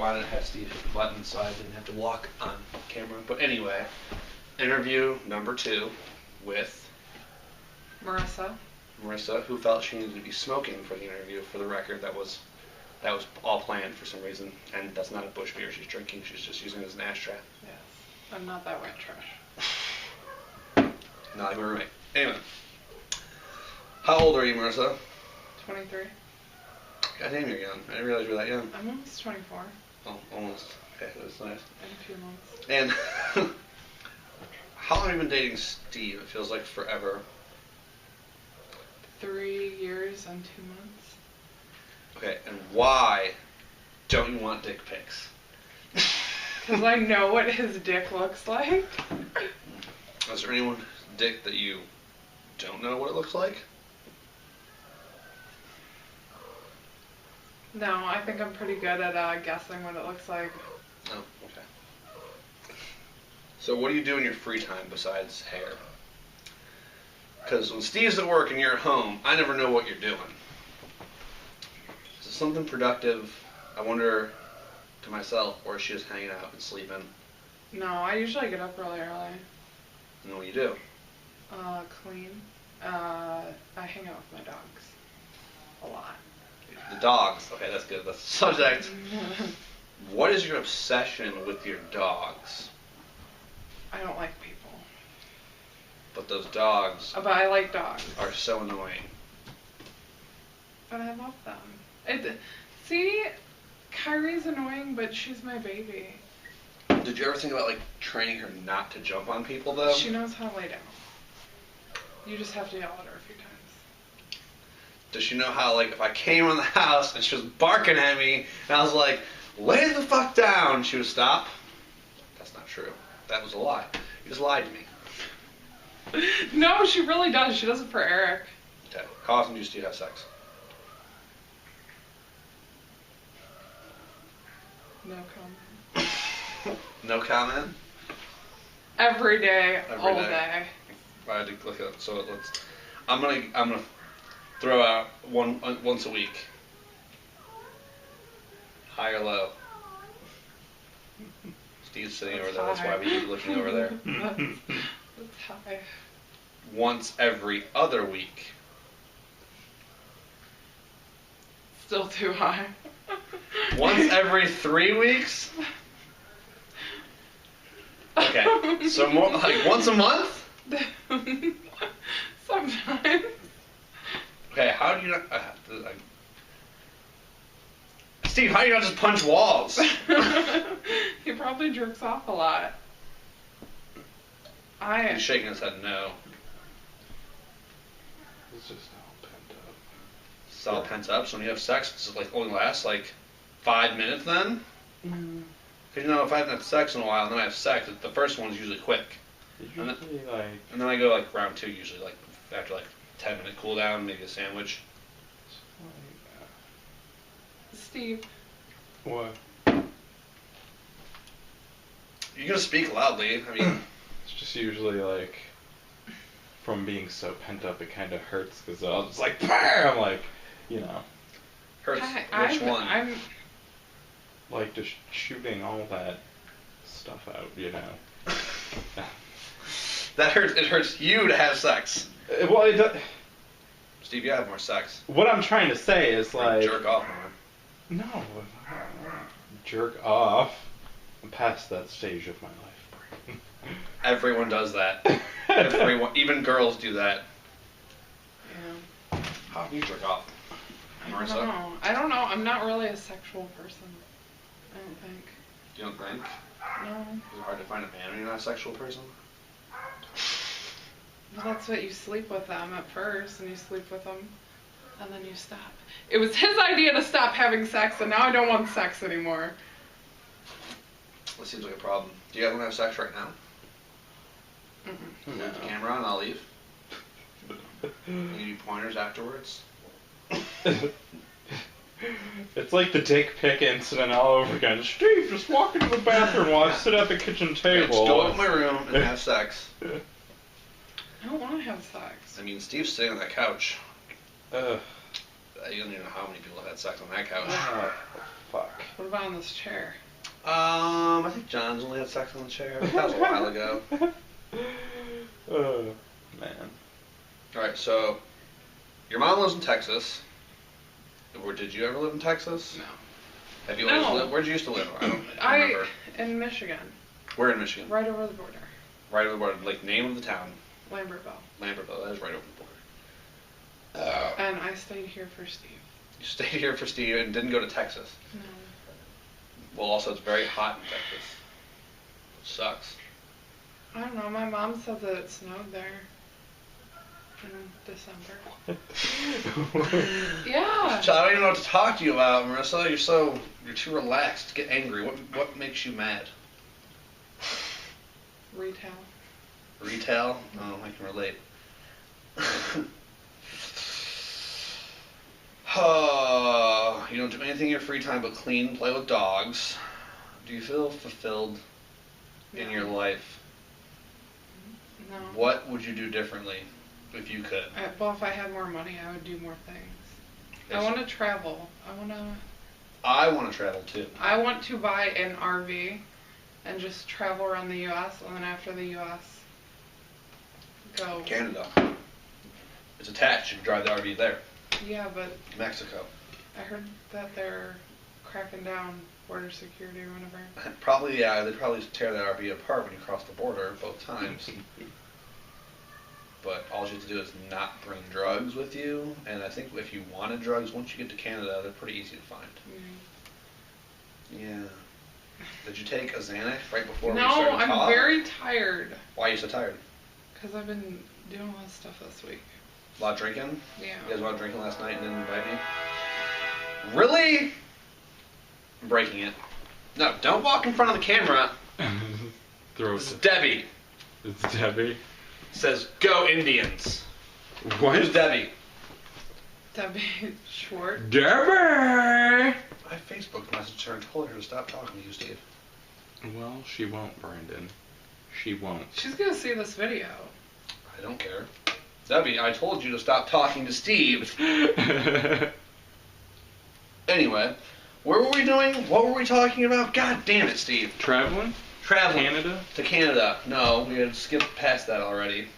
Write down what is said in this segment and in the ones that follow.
wanted to have Steve hit the button so I didn't have to walk on camera. But anyway, interview number 2 with Marissa, who felt she needed to be smoking for the interview. For the record, that was all planned for some reason, and that's not a bush beer she's drinking. She's just using it as an ashtray. Yes, I'm not that white trash. Not like my roommate. Anyway, how old are you, Marissa? 23. God damn, you're young. I didn't realize you were that young. I'm almost 24. Oh, almost. Okay, that's nice. In a few months. And how long have you been dating Steve? It feels like forever. 3 years and 2 months. Okay, and why don't you want dick pics? Because I know what his dick looks like. Is there anyone's dick that you don't know what it looks like? No, I think I'm pretty good at guessing what it looks like. Oh, okay. So what do you do in your free time besides hair? Because when Steve's at work and you're at home, I never know what you're doing. Is it something productive? I wonder to myself, or is she just hanging out and sleeping? No, I usually get up really early. And what do you do? Clean. I hang out with my dogs. A lot. The dogs. Okay, that's good. That's the subject. What is your obsession with your dogs? I don't like people. But those dogs But I like dogs. are so annoying. But I love them. See, Kyrie's annoying, but she's my baby. Did you ever think about like training her not to jump on people though? She knows how to lay down. You just have to yell at her a few times. Does she know how, like, if I came in the house and she was barking at me and I was like, lay the fuck down, she would stop? That's not true. That was a lie. You just lied to me. No, she really does. She does it for Eric. Okay. How often do you have sex? No comment. No comment? Every day, Every all day. day. I had to look at it. So let's. I'm gonna throw out once a week. High or low? Steve's sitting over there. That's why we keep looking over there. That's high. Once every other week. Still too high. Once every 3 weeks? Okay. So more like once a month? Sometimes. Okay, how do you not... Steve, how do you not just punch walls? He probably jerks off a lot. He's shaking his head no. It's just all pent up. It's all pent up, so when you have sex, it's like only lasts like 5 minutes then? Mm. Because you know, if I haven't had sex in a while and then I have sex, the first one's usually quick. And then I go like round 2 usually, like after like 10-minute cool down, maybe a sandwich. Steve. What? You're gonna speak loudly. I mean, It's just usually like from being so pent up, it kind of hurts because I'll just like, I'm like, you know, hurts. Hi, Which one? I'm like just shooting all that stuff out, you know. That hurts. It hurts you to have sex. Well, it does. Steve, you have more sex. What I'm trying to say is like, jerk off more. no, jerk off. I'm past that stage of my life. Everyone does that. Everyone, even girls do that. Yeah. How do you jerk off, Marissa? I don't know. I'm not really a sexual person. I don't think. You don't think? No. Is it hard to find a man when you're not a sexual person? Well, that's what you sleep with them at first, and you sleep with them, and then you stop. It was his idea to stop having sex, and now I don't want sex anymore. That seems like a problem. Do you guys want to have sex right now? Mm-mm. Leave the camera on, I'll leave. I'll give you pointers afterwards. It's like the dick pic incident all over again. Steve, just walk into the bathroom while I sit at the kitchen table. Let's go to my room and have sex. I don't want to have sex. I mean, Steve's sitting on that couch. Ugh. You don't even know how many people have had sex on that couch. Oh, fuck. What about on this chair? I think John's only had sex on the chair. That was a while ago. Oh, man. Alright, so your mom lives in Texas. Or did you ever live in Texas? No. Have you No. always lived? Where did you used to live? I don't remember. In Michigan. Where in Michigan? Right over the border. Right over the border. Like, name of the town. Lambertville. Lambertville. That is right over the border. And I stayed here for Steve. You stayed here for Steve and didn't go to Texas. No. Well, also, it's very hot in Texas. Which sucks. I don't know. My mom said that it snowed there in December. Yeah. I don't even know what to talk to you about, Marissa. You're too relaxed. Get angry. What makes you mad? Retail. Retail? Oh, I can relate. You don't do anything in your free time but clean, play with dogs. Do you feel fulfilled in No. your life? No. What would you do differently if you could? Well, if I had more money, I would do more things. Yes. I want to travel. I want to travel too. I want to buy an RV and just travel around the U.S. and then after the U.S. go. Canada. It's attached. You can drive the RV there. Yeah, but Mexico. I heard that they're cracking down border security or whatever. Probably, yeah. They'd probably tear that RV apart when you cross the border both times. But all you have to do is not bring drugs with you. And I think if you wanted drugs, once you get to Canada, they're pretty easy to find. Yeah. Did you take a Xanax right before we No, started I'm talking? very tired. Why are you so tired? Because I've been doing all this stuff this week. A lot of drinking? Yeah. You guys went out drinking last night and didn't invite me? Really? I'm breaking it. No, don't walk in front of the camera. Throw This is it. Debbie. It's Debbie. Says, go Indians. What? Who's Debbie? Debbie Schwartz. Debbie! I Facebook messaged her and told her to stop talking to you, Steve. Well, she won't, Brandon. She won't. She's gonna see this video. I don't care. Debbie, I told you to stop talking to Steve. Anyway, where were we doing? What were we talking about? God damn it, Steve. Traveling? Traveling. Canada? To Canada. No, we had skipped past that already.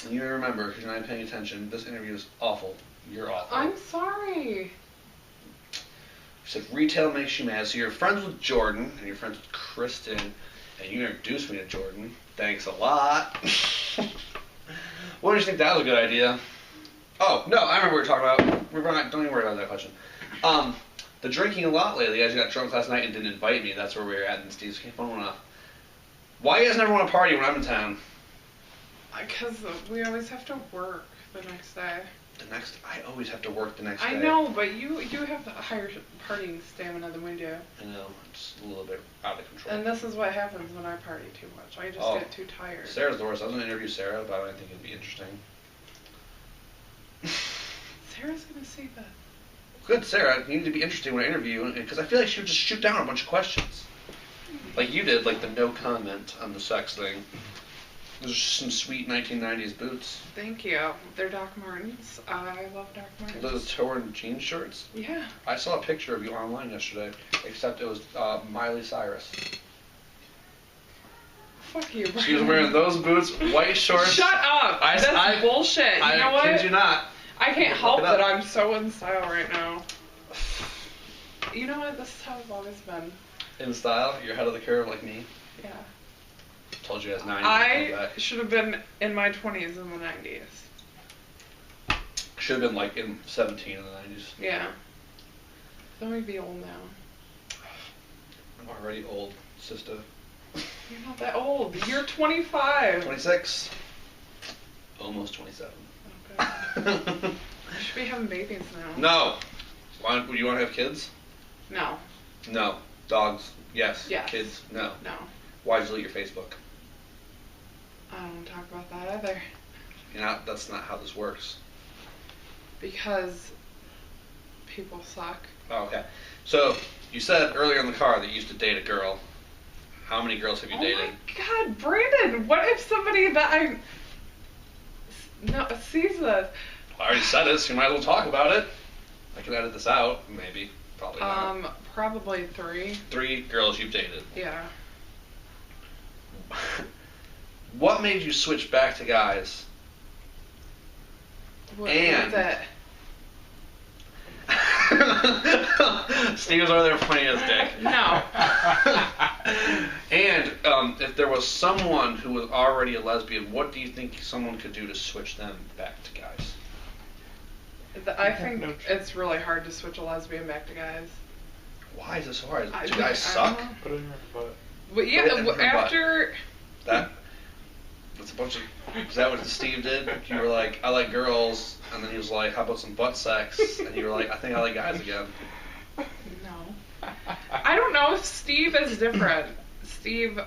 And you remember, because you're not paying attention, this interview is awful. You're awful. I'm sorry. You said retail makes you mad. So you're friends with Jordan, and you're friends with Kristen, and you introduced me to Jordan. Thanks a lot. What did you think that was a good idea? Oh, no, I remember what we were talking about. Don't even worry about that question. The drinking a lot lately. You guys got drunk last night and didn't invite me. That's where we were at, and Steve's phone went off. Why you guys never want to party when I'm in town? Because we always have to work the next day. I always have to work the next day. I know, but you have a higher partying stamina than we do. I know, it's a little bit out of control. And this is what happens when I party too much. I just get too tired. Sarah's the worst. I was going to interview Sarah about anything that'd be interesting. Sarah's gonna see that. Good, Sarah. You need to be interesting when I interview you, because I feel like she would just shoot down a bunch of questions. Like you did, like the no comment on the sex thing. Those are just some sweet 1990s boots. Thank you. They're Doc Martens. I love Doc Martens. Those torn jean shirts. Yeah. I saw a picture of you online yesterday, except it was Miley Cyrus. Fuck you, Brian. She was wearing those boots, white shorts. Shut up! That's bullshit. You know what? I kid you not. I can't Look help it up. that I'm so in style right now. You know what? This is how I've always been. In style, you're ahead of the curve like me. Yeah. Told you guys 9 I should have been in my 20s in the 90s. Should have been like in 17 in the 90s. Yeah. Let me be old now. I'm already old, sister. You're not that old. You're 25. 26. Almost 27. Okay. You should be having babies now. No. Would you want to have kids? No. No. Dogs? Yes. Yes. Kids? No. No. Why'd you delete your Facebook? I don't want to talk about that either. You know, that's not how this works. Because people suck. Oh, okay. So, you said earlier in the car that you used to date a girl. How many girls have you dated? Oh my god, Brandon! What if somebody that I sees this? I already said it, so you might as well talk about it. I can edit this out, maybe. Probably not. Probably 3. 3 girls you've dated. Yeah. What made you switch back to guys? What And was it? Steve's over there pointing his dick. No. And if there was someone who was already a lesbian, what do you think someone could do to switch them back to guys? I think it's really hard to switch a lesbian back to guys. Why is it so hard? Do I guys suck? don't know. Put it in your butt. But yeah, Put it in her after... That's a bunch of... Is that what Steve did? You were like, I like girls, and then he was like, how about some butt sex? And you were like, I think I like guys again. No. I don't know if Steve is different. Steve,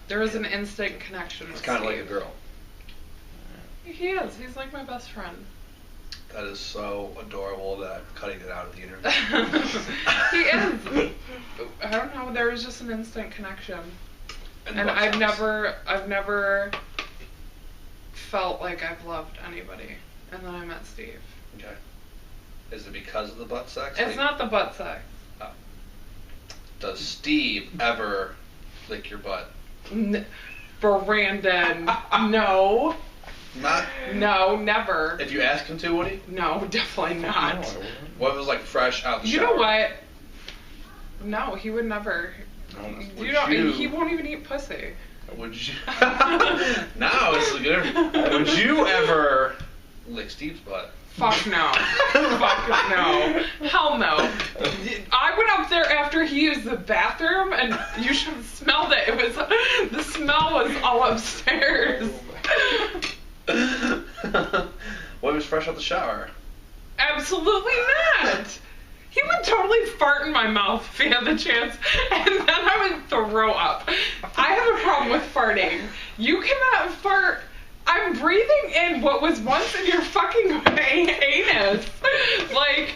there is an instant connection with It's kind of Steve. like a girl. He is. He's like my best friend. That is so adorable that I'm cutting it out of the interview. He is. I don't know. There was just an instant connection, and butt I've sex. never felt like I've loved anybody. And then I met Steve. Okay. Is it because of the butt sex? It's not the butt sex. Does Steve ever lick your butt? Brandon, no. Not. No, never. If you ask him to, would he? No, definitely not. No, I wouldn't. What if it was like fresh out the You shower? know what? No, he would never. Would He won't even eat pussy. Would you? Now this is good. Would you ever lick Steve's butt? Fuck no. Fuck no. Hell no. I went up there after he used the bathroom, and you should have smelled it. The smell was all upstairs. What if it was fresh out the shower? Absolutely not. He would totally fart in my mouth if he had the chance, and then I would throw up. I have a problem with farting. You cannot fart. I'm breathing in what was once in your fucking anus. Like,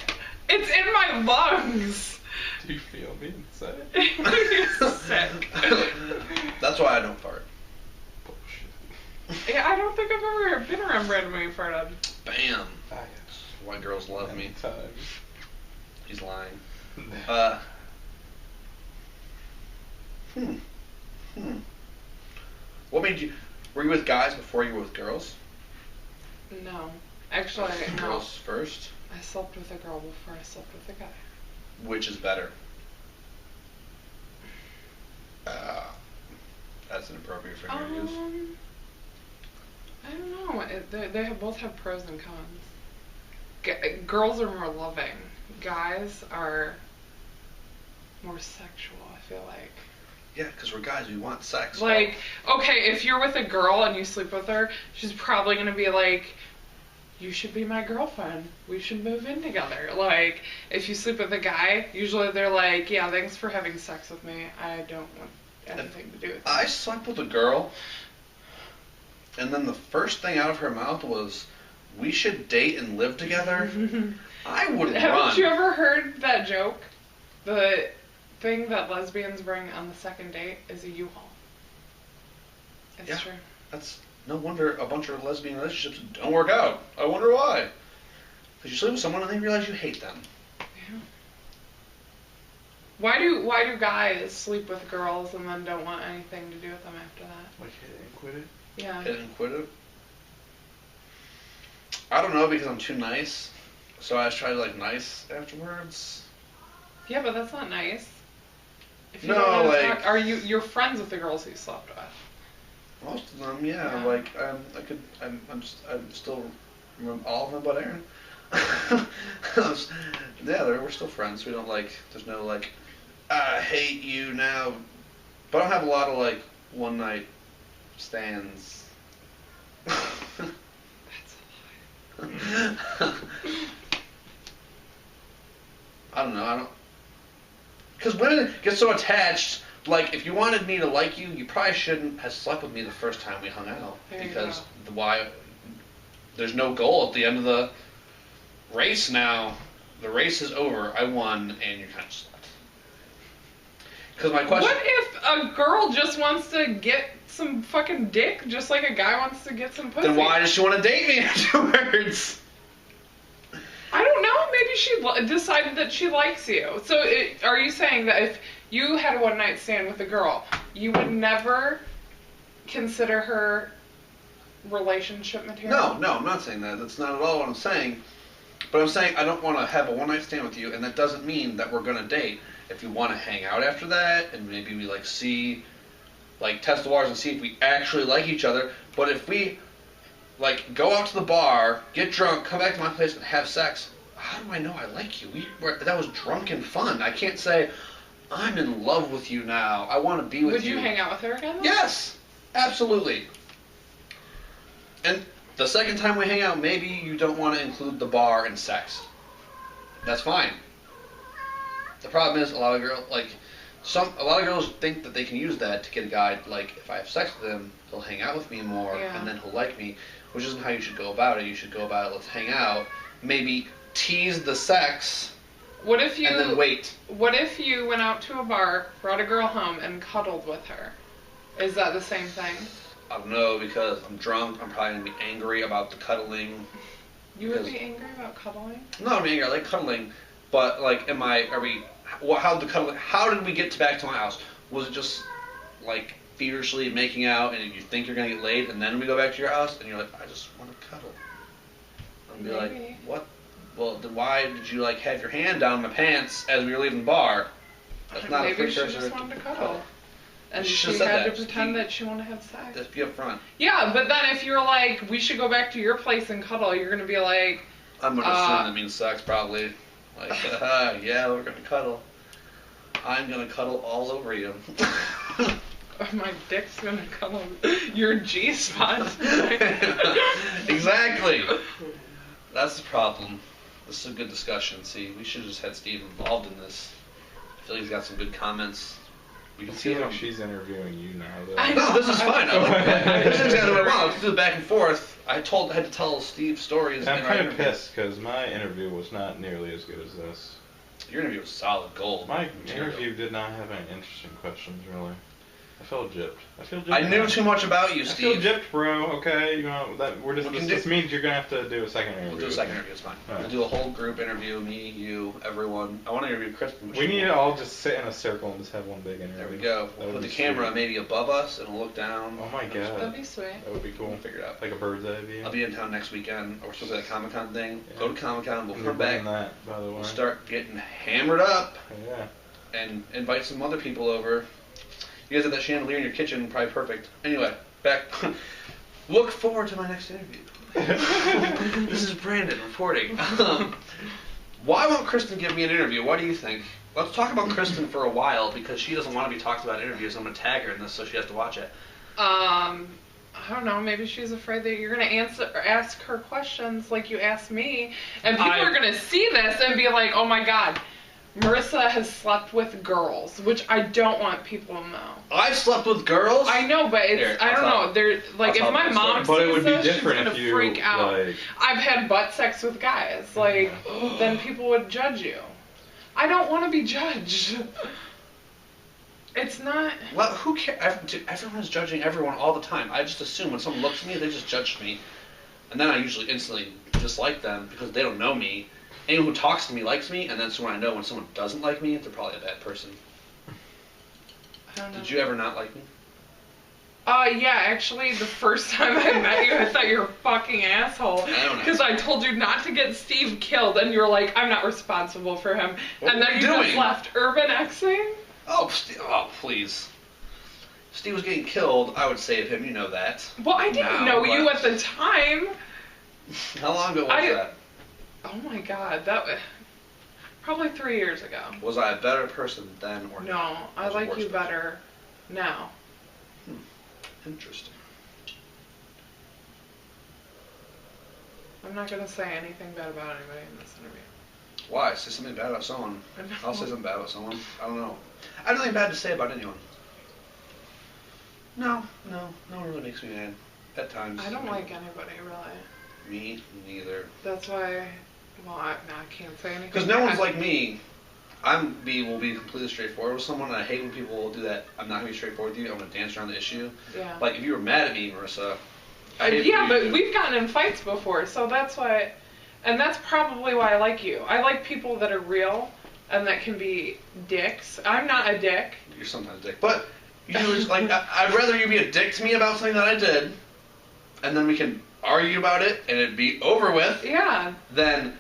it's in my lungs. Do you feel me inside? You're sick. That's why I don't fart. Bullshit. Yeah, I don't think I've ever been around Brandon when he farted. Bam. Ah, That's why girls love me. yes. Times. He's lying. What made you? Were you with guys before you were with girls? No. Actually, no. Girls first. I slept with a girl before I slept with a guy. Which is better? That's inappropriate for interviews. I don't know. They both have pros and cons. Girls are more loving. Guys are more sexual, I feel like. Yeah, because we're guys. We want sex. Like, okay, if you're with a girl and you sleep with her, she's probably going to be like, you should be my girlfriend. We should move in together. Like, if you sleep with a guy, usually they're like, yeah, thanks for having sex with me. I don't want anything to do with it. I slept with a girl, and then the first thing out of her mouth was, we should date and live together. I would run. Haven't you ever heard that joke? The thing that lesbians bring on the second date is a U-Haul. It's Yeah. true. That's no wonder a bunch of lesbian relationships don't work out. I wonder why. Because you sleep with someone and then you realize you hate them. Yeah. Why do guys sleep with girls and then don't want anything to do with them after that? Like hit it and quit it? Yeah. Hit and quit it. I don't know, because I'm too nice. So I just try to like nice afterwards. Yeah, but that's not nice. If you No, don't know like- you're friends with the girls who you slept with? Most of them, yeah. Yeah. Like I'm still all of them but Aaron. Yeah, we're still friends. We don't like. There's no like, I hate you now. But I don't have a lot of like one night stands. That's a lie. I don't know. Because women get so attached. Like, if you wanted me to like you, you probably shouldn't have slept with me the first time we hung out. There you Because go. there's no goal at the end of the race now. The race is over. I won, and you're kind of slept. Because my question... What if a girl just wants to get some fucking dick just like a guy wants to get some pussy? Then why does she want to date me afterwards? I don't know. Maybe she decided that she likes you. So are you saying that if you had a one-night stand with a girl, you would never consider her relationship material? No, I'm not saying that. That's not at all what I'm saying. But I'm saying I don't want to have a one-night stand with you, and that doesn't mean that we're going to date. If you want to hang out after that, and maybe we, like, see, like, test the waters and see if we actually like each other. But if we, like, go out to the bar, get drunk, come back to my place, and have sex, how do I know I like you? That was drunken fun. I can't say, I'm in love with you now. I want to be with you. Would you hang out with her again, though? Yes, absolutely. And the second time we hang out, maybe you don't want to include the bar and sex. That's fine. The problem is a lot of girls think that they can use that to get a guy. Like, if I have sex with him, he'll hang out with me more, and then he'll like me, which isn't how you should go about it. You should go about it, let's hang out, maybe tease the sex, and then wait. What if you went out to a bar, brought a girl home, and cuddled with her? Is that the same thing? I don't know, because I'm drunk. I'm probably going to be angry about the cuddling. You would be angry about cuddling? No, I'm angry. I like cuddling. But, like, how did we get back to my house? Was it just, like, feverishly making out and you think you're going to get laid and then we go back to your house and you're like, I just want to cuddle? And be like, what? Well, then why did you, like, have your hand down my pants as we were leaving the bar? That's not a precursor. Maybe she just wanted to cuddle. And she had to pretend that she wanted to have sex. Just be up front. Yeah, but then if you're like, we should go back to your place and cuddle, you're going to be like... I'm going to assume that means sex, probably. Like, yeah, we're going to cuddle. I'm going to cuddle all over you. My dick's going to cuddle your G-spot. Exactly. That's the problem. This is a good discussion. See, we should have just had Steve involved in this. I feel like he's got some good comments. You can see like she's interviewing you now, though. No, this is fine. I like that. This is exactly what I want. Let's do the back and forth. I had to tell Steve stories. I'm kind of pissed because my interview was not nearly as good as this. Your interview was solid gold. My interview did not have any interesting questions, really. I felt gypped. I knew too much about you, Steve. I feel gypped, bro. Okay, you know that this means you're gonna have to do a second interview. We'll do a second interview. It's fine. Right. We'll do a whole group interview. Me, you, everyone. I want to interview Kristen. We need to all just sit in a circle and just have one big interview. There we go. We'll put the camera maybe above us and we'll look down. Oh my god. That'd be sweet. That would be cool. We'll figure it out. Like a bird's eye view. I'll be in town next weekend. We're supposed to have a Comic-Con thing. Yeah. Go to Comic-Con. We'll come back. That, by the way. We'll start getting hammered up. Yeah. And invite some other people over. You guys have that chandelier in your kitchen, probably perfect. Anyway, back. Look forward to my next interview. This is Brandon reporting. Why won't Kristen give me an interview? What do you think? Let's talk about Kristen for a while because she doesn't want to be talked about in interviews. I'm going to tag her in this so she has to watch it. I don't know. Maybe she's afraid that you're going to ask her questions like you asked me, and people are going to see this and be like, "Oh my God, Marissa has slept with girls," which I don't want people to know. I've slept with girls? I know, but it's, I don't know. They're like, if my mom sees this, she's gonna freak out. Like, I've had butt sex with guys. Like, then people would judge you. I don't want to be judged. It's not. Well, who cares? Everyone's judging everyone all the time. I just assume when someone looks at me, they just judge me. And then I usually instantly dislike them because they don't know me. Anyone who talks to me likes me, and that's when I know when someone doesn't like me, they're probably a bad person. I don't know. Did you ever not like me? Yeah, actually, the first time I met you, I thought you were a fucking asshole. Because I told you not to get Steve killed, and you were like, I'm not responsible for him. What and then you just left. Urban Xing? Oh, please. Steve was getting killed, I would save him, you know that. Well, I didn't know you at the time. How long ago was that? Oh my God, that was probably 3 years ago. Was I a better person then or no? now? I like you better now. Interesting. I'm not gonna say anything bad about anybody in this interview. Why? Say something bad about someone. I'll say something bad about someone. I don't know. I have nothing bad to say about anyone. No one really makes me mad. At times. I don't like anybody, really. Me neither. That's why. Well, I can't say anything. Because no one's like me. Will be completely straightforward with someone, and I hate when people will do that. I'm not gonna be straightforward with you. I'm gonna dance around the issue. Yeah. Like if you were mad at me, Marissa. Yeah, but we've gotten in fights before, so that's why. And that's probably why I like you. I like people that are real and that can be dicks. I'm not a dick. You're sometimes a dick. But you just, like, I'd rather you be a dick to me about something that I did, and then we can argue about it and it'd be over with. Yeah. Than,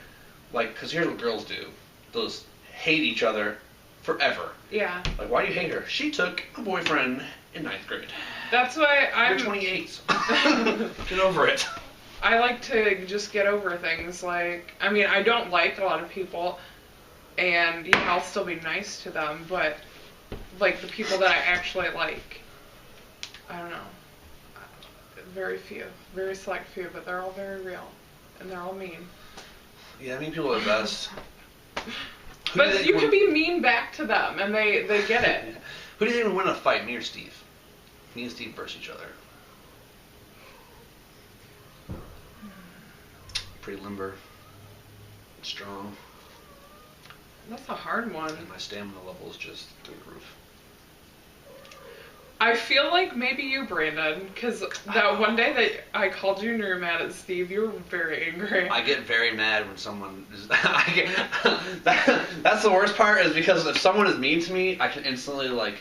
like, because here's what girls do. They'll just hate each other forever. Yeah. Like, why do you hate her? She took a boyfriend in 9th grade. That's why You're 28. Get over it. I like to just get over things. Like, I mean, I don't like a lot of people, and you know, I'll still be nice to them, but like the people that I actually like, I don't know. Very few, very select few, but they're all very real, and they're all mean. Yeah, I mean, people are the best. But you can be mean back to them, and they get it. Who do you think would win a fight, me or Steve? Me and Steve versus each other. Pretty limber, strong. That's a hard one. And my stamina level is just through the roof. I feel like maybe you, Brandon, because that one day that I called you and you were mad at Steve, you were very angry. I get very mad when someone is... that's the worst part, is because if someone is mean to me, I can instantly, like...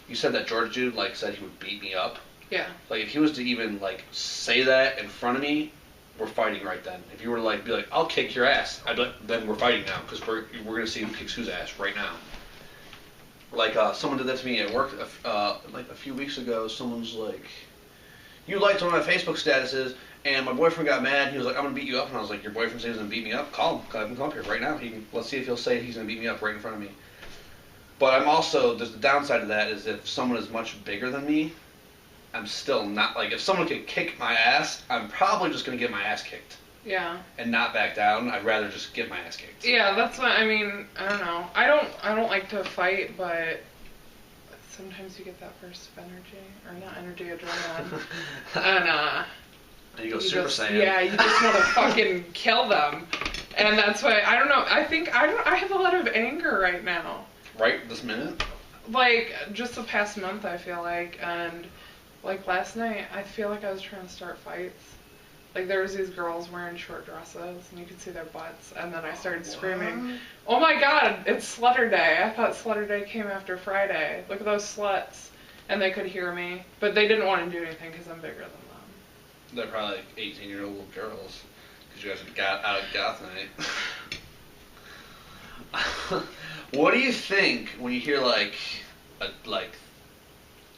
You said that George dude, like, said he would beat me up. Yeah. Like, if he was to even, like, say that in front of me, we're fighting right then. If you were to, like, be like, I'll kick your ass, I'd be like, then we're fighting now, because we're going to see who kicks whose ass right now. Like, someone did that to me at work, like, a few weeks ago. Someone's like, you liked one of my Facebook statuses, and my boyfriend got mad. He was like, I'm going to beat you up. And I was like, your boyfriend says he's going to beat me up? Call him. Have him come up here right now. Let's see if he'll say he's going to beat me up right in front of me. But I'm also, there's the downside of that, is if someone is much bigger than me, I'm still not, like, if someone could kick my ass, I'm probably just going to get my ass kicked. Yeah. And not back down. I'd rather just get my ass kicked. Yeah, that's what I mean. I don't know. I don't like to fight, but sometimes you get that burst of energy, or not energy, adrenaline, and you go Super just, Saiyan. Yeah, you just want to fucking kill them, and that's why I don't know. I have a lot of anger right now. Right this minute. Like just the past month, I feel like, and like last night, I feel like I was trying to start fights. Like, there was these girls wearing short dresses, and you could see their butts, and then I started screaming, oh my god, it's Slutter Day. I thought Slutter Day came after Friday. Look at those sluts. And they could hear me, but they didn't want to do anything because I'm bigger than them. They're probably like 18-year-old girls, because you guys got out of goth night. What do you think when you hear, like, a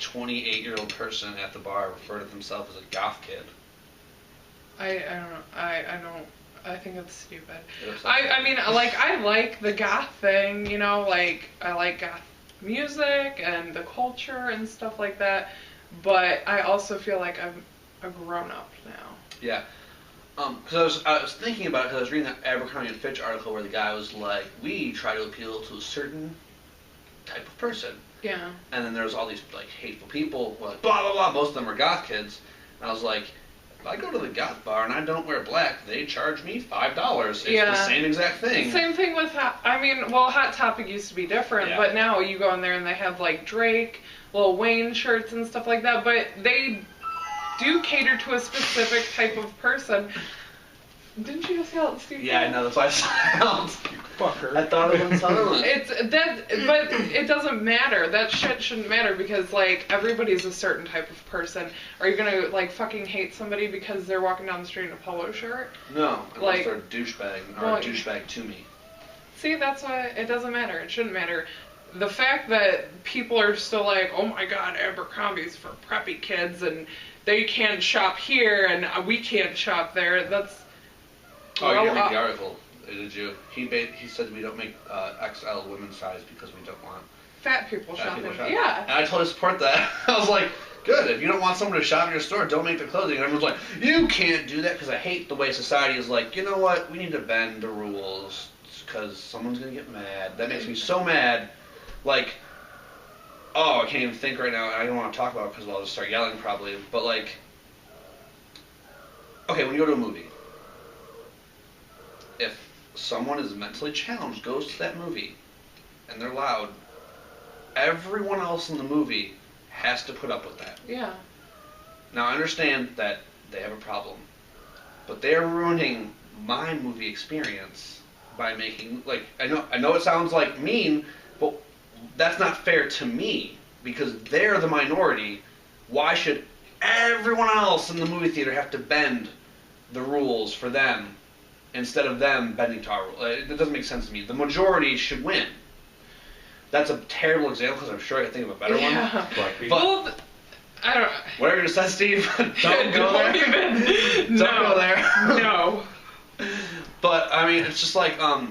28-year-old person at the bar refer to themselves as a goth kid? I don't know. I think it's stupid. I mean, like, I like the goth thing, you know, like, I like goth music and the culture and stuff like that, but I also feel like I'm a grown-up now. Yeah. Because I was thinking about it, because I was reading that Abercrombie and Fitch article where the guy was like, we try to appeal to a certain type of person. Yeah. And then there's all these, like, hateful people, like, blah, blah, blah, most of them are goth kids. And I was like, if I go to the goth bar and I don't wear black, they charge me $5. It's the same exact thing. Same thing with, Hot Topic used to be different, but now you go in there and they have, like, Drake, Lil Wayne shirts and stuff like that, but they do cater to a specific type of person. Didn't you just yell at Steve? Yeah, I know, that's why I silent. Fucker. I thought it was silent. But it doesn't matter. That shit shouldn't matter because, like, everybody's a certain type of person. Are you gonna, like, fucking hate somebody because they're walking down the street in a polo shirt? No, unless like, they're a douchebag, or a douchebag to me. See, that's why it doesn't matter. It shouldn't matter. The fact that people are still like, oh my god, Abercrombie's for preppy kids, and they can't shop here, and we can't shop there, that's... Oh, you didn't read the article, did you? He said we don't make XL women's size because we don't want fat people shopping. Yeah. And I totally support that. I was like, good, if you don't want someone to shop in your store, don't make the clothing. And everyone's like, you can't do that, because I hate the way society is like, you know what, we need to bend the rules because someone's going to get mad. That makes me so mad. Like, oh, I can't even think right now. I don't want to talk about it because I'll just start yelling probably. But, like, okay, when you go to a movie, if someone is mentally challenged, goes to that movie, and they're loud, everyone else in the movie has to put up with that. Yeah. Now, I understand that they have a problem, but they are ruining my movie experience by making, like, I know it sounds like mean, but that's not fair to me because they're the minority. Why should everyone else in the movie theater have to bend the rules for them instead of them bending to our rules? It doesn't make sense to me. The majority should win. That's a terrible example because I'm sure I can think of a better one. Black people. Well, I don't. Whatever you said, Steve, don't go there. Don't go there. No. But I mean, it's just like I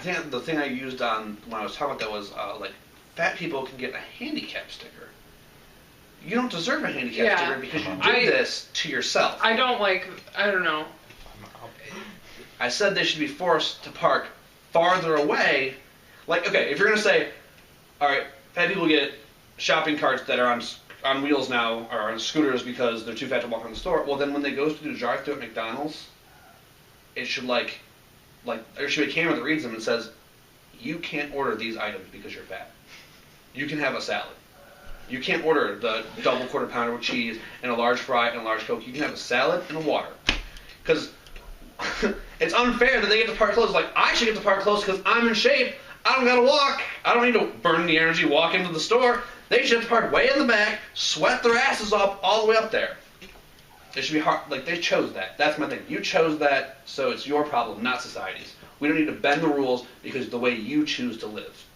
think the thing I used on when I was talking about that was like fat people can get a handicap sticker. You don't deserve a handicap sticker because you did this to yourself. I don't know. I said they should be forced to park farther away. Like, okay, if you're gonna say, all right, fat people get shopping carts that are on wheels now or on scooters because they're too fat to walk in the store. Well, then when they go to do the drive-thru at McDonald's, it should like there should be a camera that reads them and says, you can't order these items because you're fat. You can have a salad. You can't order the double quarter pounder with cheese and a large fry and a large Coke. You can have a salad and a water. Because it's unfair that they get to park close. Like, I should get to park close because I'm in shape. I don't gotta walk. I don't need to burn the energy, walk into the store. They should have to park way in the back, sweat their asses off all the way up there. It should be hard. Like, they chose that. That's my thing. You chose that, so it's your problem, not society's. We don't need to bend the rules because of the way you choose to live.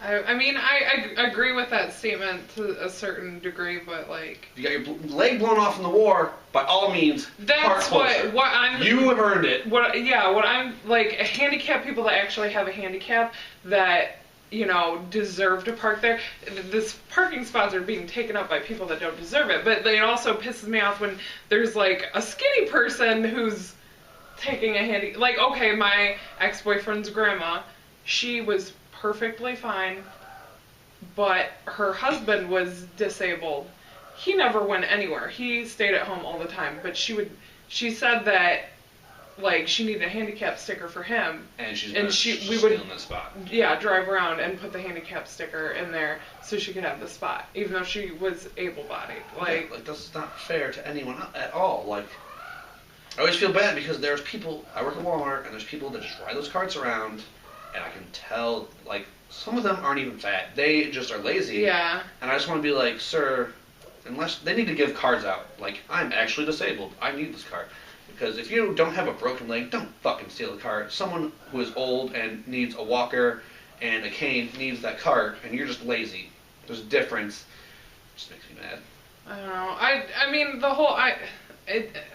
I mean, I agree with that statement to a certain degree, but like... You got your leg blown off in the war, by all means, park closer. what I'm... You have earned it. What I'm, like, handicapped people that actually have a handicap that, you know, deserve to park there. This parking spots are being taken up by people that don't deserve it, but it also pisses me off when there's, like, a skinny person who's taking a like, okay, my ex-boyfriend's grandma, she was perfectly fine, but her husband was disabled. He never went anywhere. He stayed at home all the time, but she said that, like, she needed a handicap sticker for him. And we would in the spot. Yeah, drive around and put the handicap sticker in there so she could have the spot, even though she was able-bodied. Like that's not fair to anyone at all. Like, I always feel bad because there's people, I work at Walmart, and there's people that just ride those carts around, and I can tell, like, some of them aren't even fat. They just are lazy. Yeah. And I just want to be like, sir, unless they need to give cards out. Like, I'm actually disabled. I need this card. Because if you don't have a broken leg, don't fucking steal the cart. Someone who is old and needs a walker and a cane needs that cart, and you're just lazy. There's a difference. It just makes me mad. I don't know. I mean, the whole,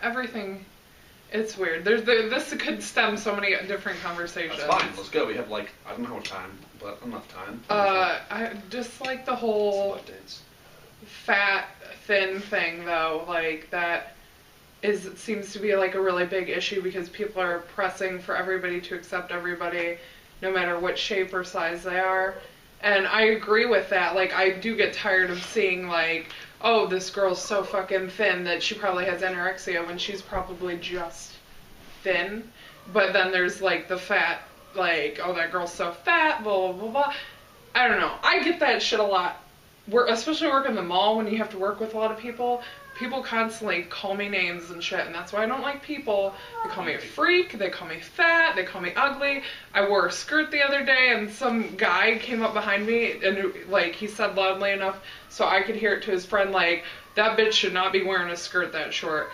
everything, it's weird. This could stem so many different conversations. That's fine. Let's go. We have, like, I don't know how much time, but enough time. I just like the whole fat, thin thing, though. Like, that seems to be, like, a really big issue because people are pressing for everybody to accept everybody, no matter what shape or size they are. And I agree with that. Like, I do get tired of seeing, like, oh, this girl's so fucking thin that she probably has anorexia when she's probably just thin. But then there's, like, the fat, like, oh, that girl's so fat, blah, blah, blah, blah. I don't know. I get that shit a lot. Especially working in the mall when you have to work with a lot of people. People constantly call me names and shit, and that's why I don't like people. They call me a freak, they call me fat, they call me ugly. I wore a skirt the other day, and some guy came up behind me, and, like, he said loudly enough so I could hear it to his friend, like, that bitch should not be wearing a skirt that short.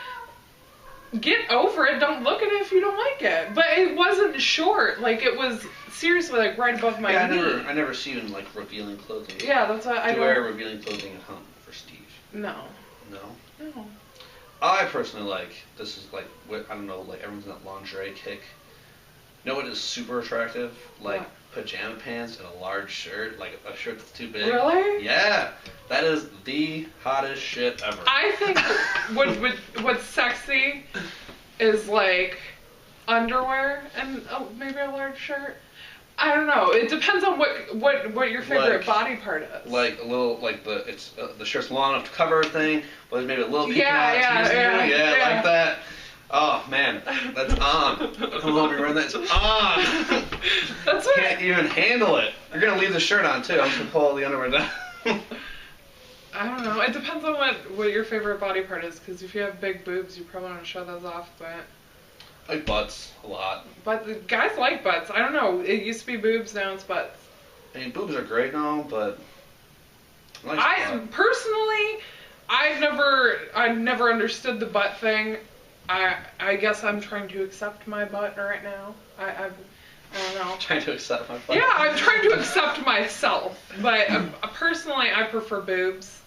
Get over it, don't look at it if you don't like it. But it wasn't short, like, it was seriously, like, right above my knee. I never see you in, like, revealing clothing. Yeah, that's why I don't... Do you wear revealing clothing at home for Steve? No. No? No. I personally like, this is like, I don't know, like everyone's in that lingerie kick. You know what is super attractive? Like pajama pants and a large shirt, like a shirt that's too big. Really? Yeah. That is the hottest shit ever. I think what's sexy is like underwear and maybe a large shirt. I don't know. It depends on what your favorite body part is. Like a little, like the shirt's long enough to cover everything, but there's maybe a little peeking out. Yeah, like that. Oh man, that's on. Come home, you're wearing that. It's on. That's what. Can't even handle it. You're gonna leave the shirt on too. I'm just gonna pull all the underwear down. I don't know. It depends on what your favorite body part is. Because if you have big boobs, you probably want to show those off. But I like butts a lot. But the guys like butts. I don't know. It used to be boobs, now it's butts. I mean, boobs are great now, but I like personally, I've never understood the butt thing. I guess I'm trying to accept my butt right now. I don't know. trying to accept my butt. Yeah, I'm trying to accept myself. But personally, I prefer boobs.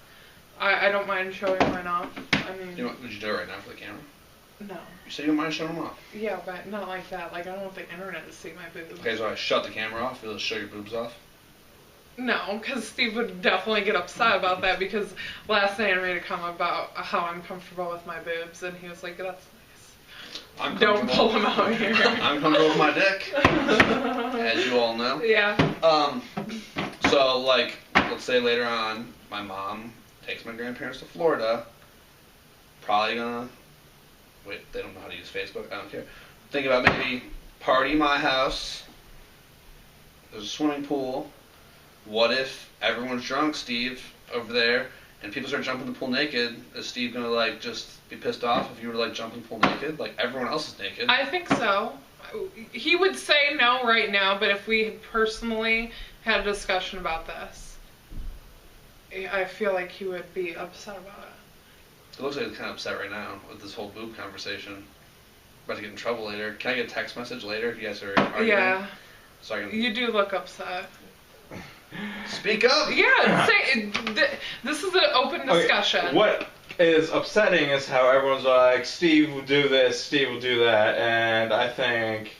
I don't mind showing mine off. I mean, Would you do it right now for the camera? No. You said you don't mind showing them off. Yeah, but not like that. Like, I don't want the internet to see my boobs. Okay, so I shut the camera off. You'll just show your boobs off. No, because Steve would definitely get upset about that, because last night I made a comment about how I'm comfortable with my boobs, and he was like, that's nice. Don't pull them out here. I'm comfortable with my dick, as you all know. Yeah. So, like, let's say later on, my mom takes my grandparents to Florida. Probably gonna... Wait, they don't know how to use Facebook. I don't care. Think about maybe party my house. There's a swimming pool. What if everyone's drunk, Steve, over there, and people start jumping in the pool naked? Is Steve gonna, like, just be pissed off if you were to, like, jump in the pool naked? Like, everyone else is naked. I think so. He would say no right now, but if we had personally had a discussion about this, I feel like he would be upset about it. It looks like he's kind of upset right now with this whole boob conversation. About to get in trouble later. Can I get a text message later if you guys are arguing? Yeah. So I can... You do look upset. Speak up! Yeah, this is an open discussion. Okay, what is upsetting is how everyone's like, Steve will do this, Steve will do that, and I think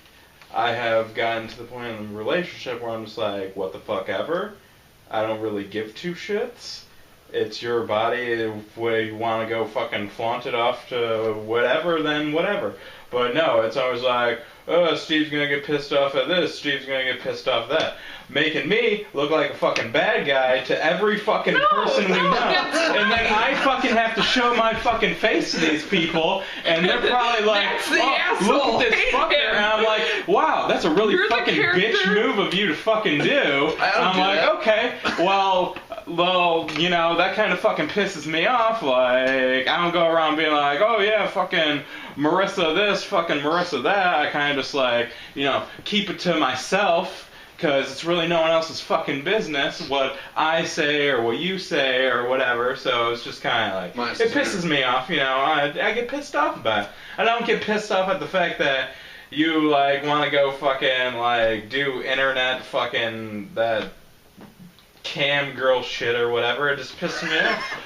I have gotten to the point in the relationship where I'm just like, what the fuck ever? I don't really give two shits. It's your body. If you want to go fucking flaunt it off to whatever, then whatever. But no, it's always like, oh, Steve's gonna get pissed off at this, Steve's gonna get pissed off at that. Making me look like a fucking bad guy to every fucking person we know. And then I fucking have to show my fucking face to these people, and they're probably like, oh, look at this fucker. And I'm like, wow, that's a really fucking bitch move of you to fucking do. I'm like, okay, well, you know, that kind of fucking pisses me off. Like, I don't go around being like, oh yeah, fucking Marissa this, fucking Marissa that. I kind of just like, you know, keep it to myself. Because it's really no one else's fucking business what I say or what you say or whatever. So it's just kind of like, it pisses me off, you know. I get pissed off about it. I don't get pissed off at the fact that you, like, want to go fucking, like, do internet fucking that cam girl shit or whatever. It just pisses me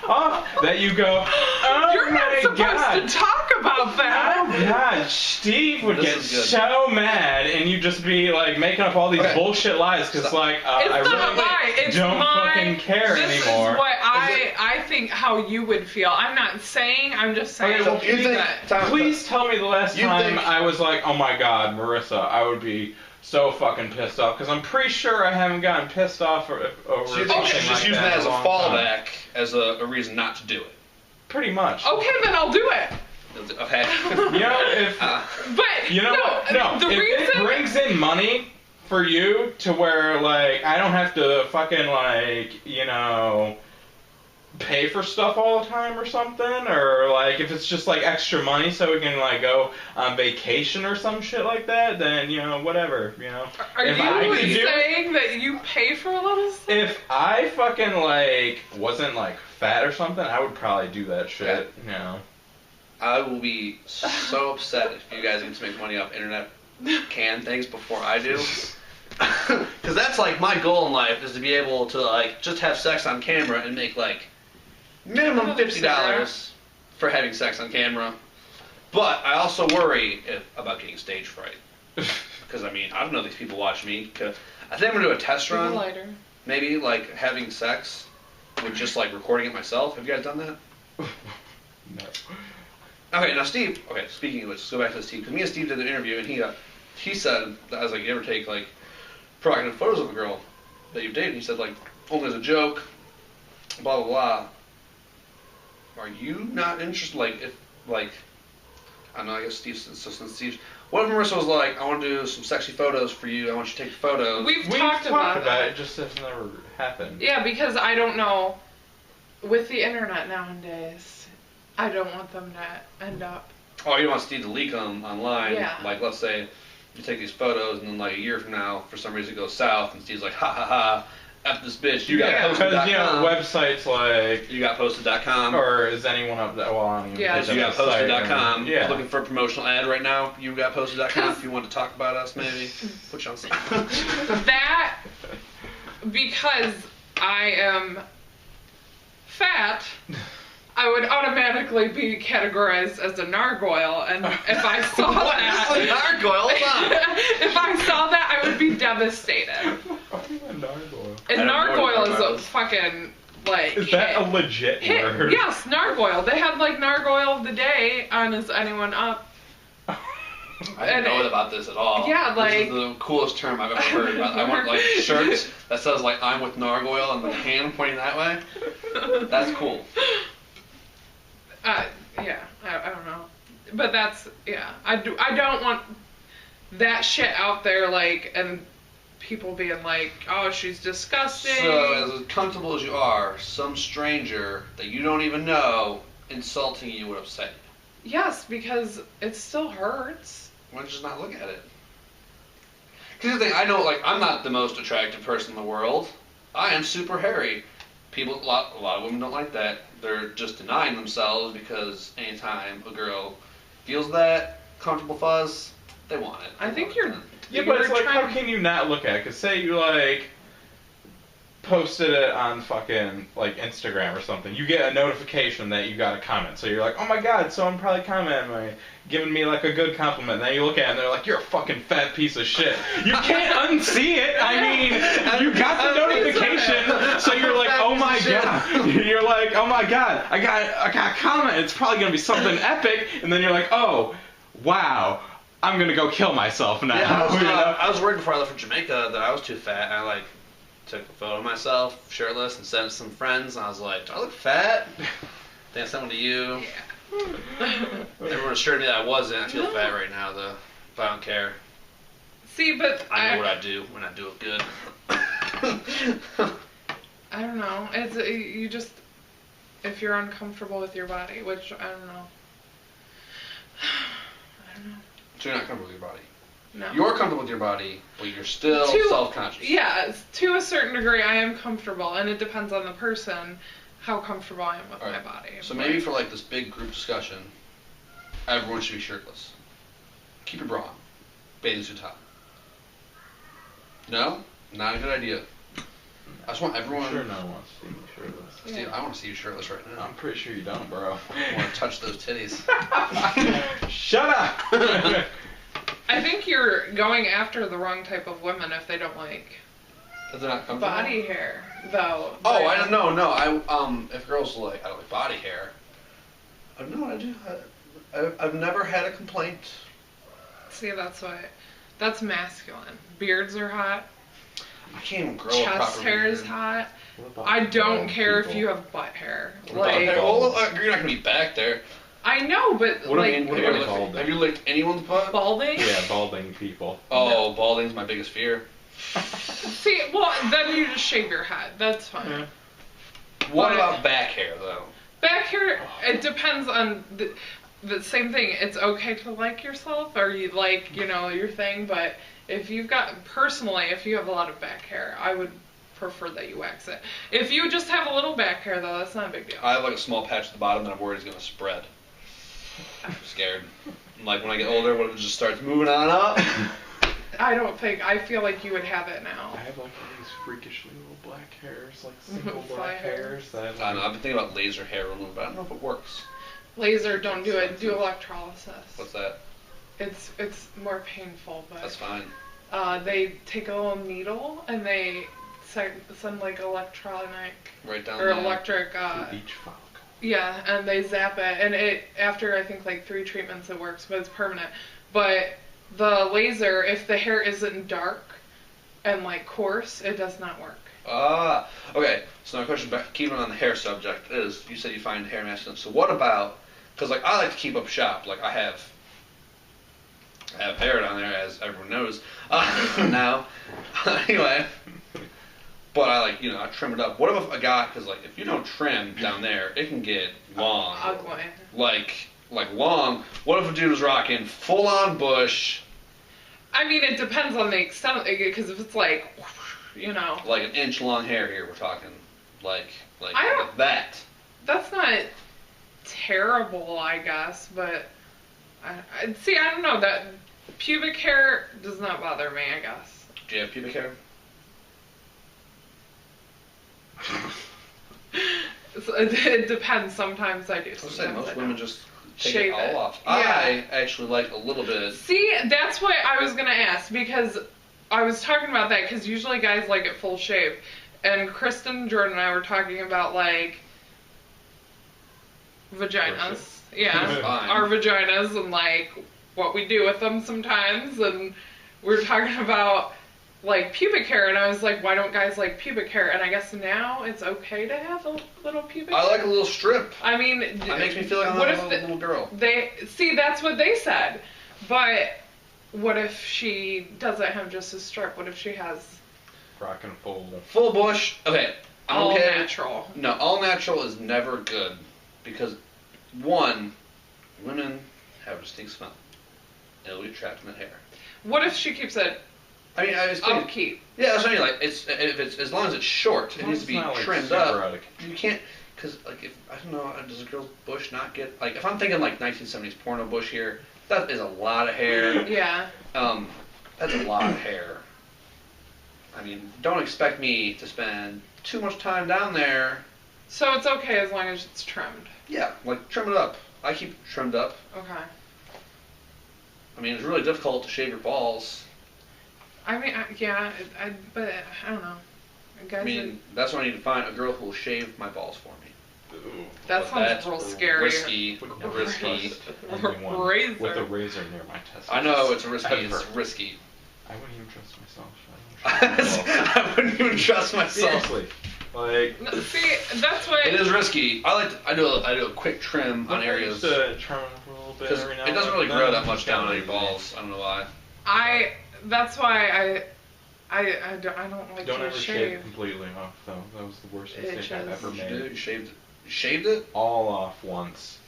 off that you go, oh You're not my supposed God. to talk about that. Oh God, Steve would get so mad, and you'd just be like making up all these bullshit lies because like I really don't fucking care anymore. This is what I think how you would feel. I'm not saying. I'm just saying. Okay, well, please tell me the last time I was like, oh my God, Marissa, I would be so fucking pissed off, because I'm pretty sure I haven't gotten pissed off over so you think she's just using that as a fallback, as a reason not to do it? Pretty much. Okay, then I'll do it. Okay. You know, if but you know, no, the if reason it brings in money for you to where like I don't have to fucking like, you know, pay for stuff all the time or something, or like if it's just like extra money so we can like go on vacation or some shit like that, then you know, whatever, you know. Are you saying that you pay for a little stuff? If I fucking like wasn't like fat or something, I would probably do that shit, you know. I will be so upset if you guys get to make money off internet can things before I do. Because that's like my goal in life, is to be able to like just have sex on camera and make like minimum $50 for having sex on camera. But I also worry about getting stage fright. Because I mean, I don't know if these people watch me. I think I'm going to do a test run. Maybe like having sex with just like recording it myself. Have you guys done that? No. Okay, now Steve. Okay, speaking of which, let's go back to Steve. Because me and Steve did an interview, and he said that I was like, you ever take like provocative photos of a girl that you've dated? And he said like, only as a joke. Blah blah blah. Are you not interested? Like if like, I don't know. I guess Steve. So since Steve, what if Marissa was like, I want to do some sexy photos for you. I want you to take photos. We've talked about it. It just has never happened. Yeah, because I don't know. With the internet nowadays, I don't want them to end up Oh, you want Steve to leak them online? Yeah. Like, let's say you take these photos, and then like a year from now, for some reason, it goes south, and Steve's like, ha ha ha, F this bitch. You got posted.com. Because, you know, websites like... You got posted.com. Or is anyone up there? Well, I don't even Yeah. You got posted.com. Yeah. Looking for a promotional ad right now. You got posted.com. If you want to talk about us, maybe. Put you on something. That, because I am fat, I would automatically be categorized as a nargoyle, and if I saw that... What is a nargoyle? If I saw that, I would be devastated. A nargoyle. And nargoyle is a fucking, like... Is that a legit word? Yes, nargoyle. They had, like, nargoyle of the day on Is Anyone Up? I didn't know about this at all. Yeah, like... This is the coolest term I've ever heard. I want, like, shirts that says, like, I'm with nargoyle and the hand pointing that way. That's cool. Yeah, I don't know. But that's, yeah. I don't want that shit out there, like, and people being like, oh, she's disgusting. So, as comfortable as you are, some stranger that you don't even know insulting you would upset you. Yes, because it still hurts. Why don't you just not look at it? Because the thing, I know, like, I'm not the most attractive person in the world. I am super hairy. People, a lot of women don't like that. They're just denying themselves because anytime a girl feels that comfortable fuzz, they want it. I think you're... Yeah, but it's like, how can you not look at it? Because say you, like, posted it on fucking, like, Instagram or something. You get a notification that you got a comment. So you're like, oh my god, someone probably commented, like, giving me, like, a good compliment. And then you look at it and they're like, you're a fucking fat piece of shit. You can't unsee it. I mean, you got the notification, so you're like, oh my god. You're like, oh my god, I got a comment. It's probably going to be something epic. And then you're like, oh, wow. I'm going to go kill myself now. Yeah, I was worried before I left for Jamaica that I was too fat. And I, like, took a photo of myself, shirtless, and sent it to some friends. And I was like, do I look fat? Then I sent one to you. Yeah. Everyone assured me that I wasn't. I feel fat right now, though. But I don't care. See, but I know what I do when I do it good. I don't know. It's you just, if you're uncomfortable with your body, which I don't know. I don't know. So you're not comfortable with your body. No. You're comfortable with your body, but you're still self-conscious. Yeah, to a certain degree, I am comfortable, and it depends on the person how comfortable I am with my body. So maybe for like this big group discussion, everyone should be shirtless. Keep your bra on. Bathing suit top. No? Not a good idea. I just want everyone... I'm sure no one wants to see me shirtless. Steve, I want to see you shirtless right now. I'm pretty sure you don't, bro. I want to touch those titties. Shut up! I think you're going after the wrong type of women if they don't like Is it not comfortable? body hair, though. Oh, I don't know. No, if girls like, I don't like body hair. No, I do. I've never had a complaint. See, that's masculine. Beards are hot. I can't even grow a proper Chest hair is beard. hot. I don't care if you have butt hair. Like, Well, you're not gonna be back there. I know, but What like, have you licked anyone's butt? balding? Yeah, balding people. Oh, balding's my biggest fear. See, well, then you just shave your head. That's fine. Yeah. What But- about back hair though? Back hair, it depends on the same thing. It's okay to like yourself or you like, your thing, but if you have a lot of back hair, I would prefer that you wax it. If you just have a little back hair though, that's not a big deal. I have like a small patch at the bottom that I'm worried is gonna spread. I'm scared. Like when I get older, when it just starts moving on up. I feel like you would have it now. I have like these freakishly little black hairs, like single Fly black hairs. hairs. That I don't know. I've been thinking about laser hair removal, but I don't know if it works. Laser, don't do it. Do electrolysis. What's that? It's more painful, but That's fine. they take a little needle and they send like electronic Right down or there. electric. to each follicle. Yeah, and they zap it, and it after I think like 3 treatments it works, but it's permanent. But the laser, if the hair isn't dark and like coarse, it does not work. Ah, okay. So my question, back, keeping on the hair subject, is you said you find hair masculine. So what about? Because like I like to keep up shop. Like I have hair down there, as everyone knows now. Anyway, but I like I trim it up. What if a guy? Because like if you don't trim down there, it can get long. Ugly. Like like long. What if a dude was rocking full on bush? I mean, it depends on the extent, because if it's like, you know, Like an inch long hair here, we're talking. Like I don't- that. that's not terrible, I guess, but I see, I don't know, that pubic hair does not bother me, I guess. Do you have pubic hair? It depends. Sometimes I do. I was Sometimes saying, most I women don't. just take Shave it all it. off. Yeah. I actually like a little bit. See, that's what I was gonna ask, because I was talking about that, because usually guys like it full shave, and Kristen, Jordan, and I were talking about like vaginas. Yeah, Fine. our vaginas and like what we do with them sometimes, and we were talking about like pubic hair, and I was like, why don't guys like pubic hair? And I guess now it's okay to have a little pubic hair. I like a little strip. I mean, That makes me feel like I'm what a if little girl. they see, that's what they said, but what if she doesn't have just a strip? What if she has Rockin' Full bush. Okay, I'm all okay. natural? No, all natural is never good because, one, women have a distinct smell. It'll get trapped in the hair. What if she keeps it I mean, I was thinking, upkeep? yeah, that's what I mean. Like, it's as long as it's short, it needs to be trimmed up. You can't, because like if I don't know, does a girl's bush not get like if I'm thinking like 1970s porno bush here, that is a lot of hair. Yeah. That's a lot of hair. I mean, don't expect me to spend too much time down there. So it's okay as long as it's trimmed. Yeah, like trim it up. I keep it trimmed up. Okay. I mean, it's really difficult to shave your balls. I mean, but I don't know. Guys I mean, that's why I need to find a girl who will shave my balls for me. that But sounds that's real scary. risky. Risky. Razor. with a razor near my testicles. I know it's risky. Ever. It's risky. I wouldn't even trust myself. I wouldn't even trust myself. Seriously, like No, see, that's what. It is risky. I do a quick trim on areas to trim it up a little bit because every now it doesn't and really then. grow that much down on your balls. I don't know why. That's why I don't like Don't to ever shave completely off though. That was the worst mistake I've ever You made. did? You shaved it? All off once.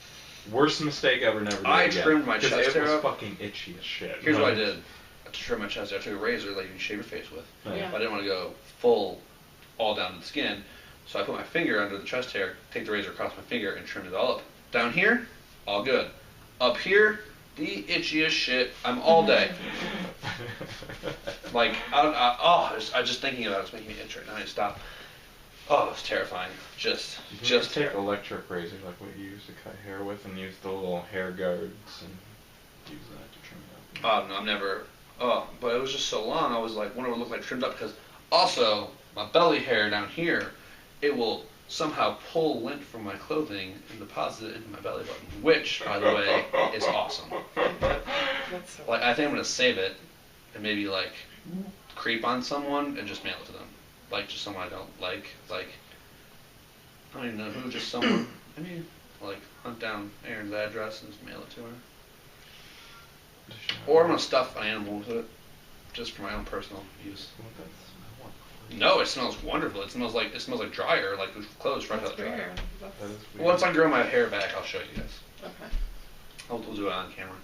Worst mistake ever. Never did I again. trimmed my 'Cause chest it hair was up. fucking itchy as shit. Here's what I Like, did. To trim my chest hair, I took a razor like you can shave your face with. Yeah. But I didn't want to go full, all down to the skin. So I put my finger under the chest hair, take the razor across my finger, and trimmed it all up. Down here, all good. Up here, the itchiest shit. I'm all day. Like, I just thinking about it's making me itch right now. I need to stop. Oh, it's terrifying. Just take terrible. electric razor like what you used to cut hair with, and use the little hair guards and use that to trim it up. Oh, no, I'm never. Oh, but it was just so long. I was like, wonder what it looked like trimmed up. Because also, my belly hair down here, it will somehow pull lint from my clothing and deposit it into my belly button. Which, by the way, is awesome. That's so Like, I think I'm gonna save it and maybe like creep on someone and just mail it to them. Like, just someone I don't like. Like, I don't even know who. Just someone. I mean, like, hunt down Erin's address and just mail it to her. Or I'm gonna stuff an animal with it, just for my own personal use. No, it smells wonderful. It smells like dryer, like clothes fresh out That's of the dryer. weird. That That's, is weird. Once I grow my hair back, I'll show you guys. okay. We'll do it on camera.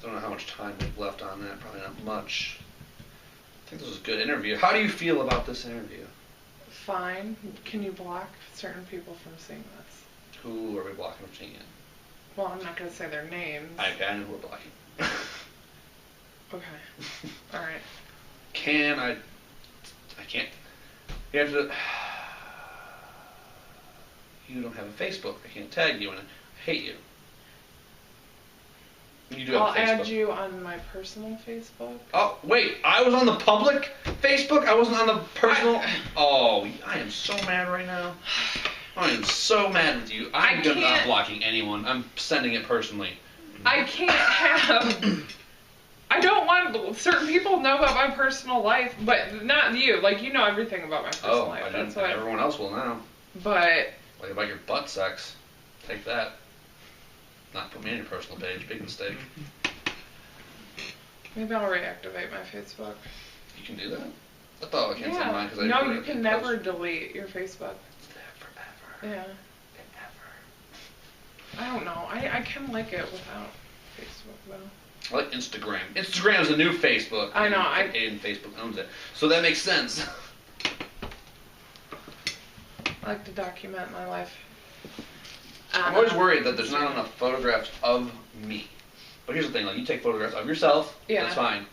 Don't know how much time we've left on that. Probably not much. I think this was a good interview. How do you feel about this interview? Fine. Can you block certain people from seeing this? Who are we blocking from seeing it? Well, I'm not gonna say their names. I know who we're blocking. Okay. All right. I can't. You have to. You don't have a Facebook. I can't tag you in it. I hate you. You do have I'll a Facebook. add you on my personal Facebook. Oh, wait. I was on the public Facebook? I wasn't on the personal? Oh, I am so mad right now. I am so mad with you. I'm not can't- blocking anyone. I'm sending it personally. I can't have. I don't want certain people to know about my personal life, but not you. Like, you know everything about my personal Oh, life. I That's didn't. why. Everyone else will now. But Like about your butt sex. Take that. Not put me on your personal page. Big mistake. maybe I'll reactivate my Facebook. You can do that? I thought I canceled mine because I No, put you it can in never post. delete your Facebook. Forever. Yeah. Forever. I don't know. I can like it without Facebook though. I like Instagram. Instagram's the new Facebook. I know. And Facebook owns it, so that makes sense. I like to document my life. I'm always worried that there's not enough photographs of me. But here's the thing: like, you take photographs of yourself, that's fine.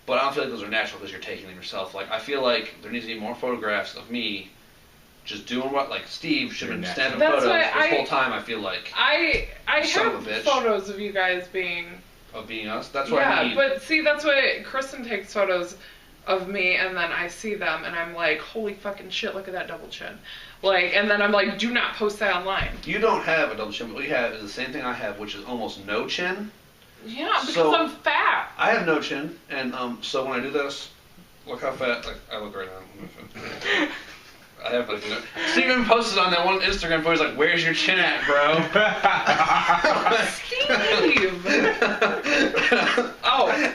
But I don't feel like those are natural because you're taking them yourself. Like, I feel like there needs to be more photographs of me just doing what, like, Steve should have been snapping photos this whole time, I feel like. I have photos of you guys being... Of being us? That's what I mean. Yeah, but see, that's why Kristen takes photos of me, and then I see them, and I'm like, holy fucking shit, look at that double chin. Like, and then I'm like, do not post that online. You don't have a double chin, but what you have is the same thing I have, which is almost no chin. Yeah, because I'm fat. I have no chin, and so when I do this, look how fat I look right now. I have like no. Steven posted on that one Instagram post, like, "Where's your chin at, bro?" Steve. Oh, I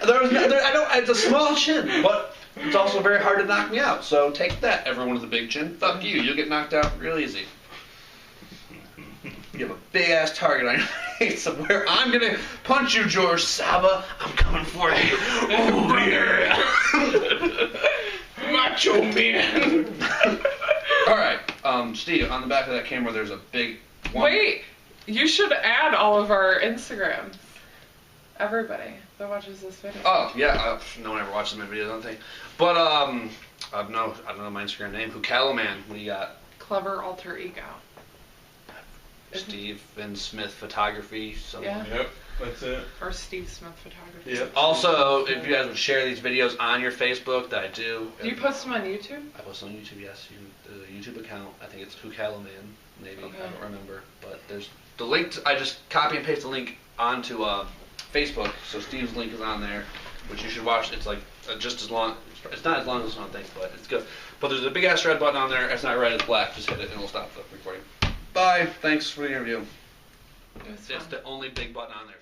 don't. It's a small chin, but it's also very hard to knock me out. So take that, everyone with a big chin. Fuck you. You'll get knocked out real easy. You have a big ass target on your face somewhere. I'm gonna punch you, George Saba. I'm coming for you. Oh yeah. Macho man. Alright, Steve, on the back of that camera there's a big one. Wait, you should add all of our Instagrams. Everybody that watches this video. Oh, yeah, no one ever watches my videos, I don't think. But, I don't know my Instagram name. Hucalaman, what do you got? Clever alter ego. Steven Smith Photography. Yeah. Yep, that's it. Or Steve Smith Photography. Yep. Also, if you guys would share these videos on your Facebook, that I do. Do you post them on YouTube? I post them on YouTube, yes. The YouTube account, I think it's Hucalaman, maybe. Okay. I don't remember. But there's the link. I just copy and paste the link onto Facebook, so Steve's link is on there, which you should watch. It's like just as long. It's not as long as this one, I think, but it's good. But there's a big ass red button on there. It's not red, it's black. Just hit it and it'll stop the recording. Bye. Thanks for the interview. It's the only big button on there.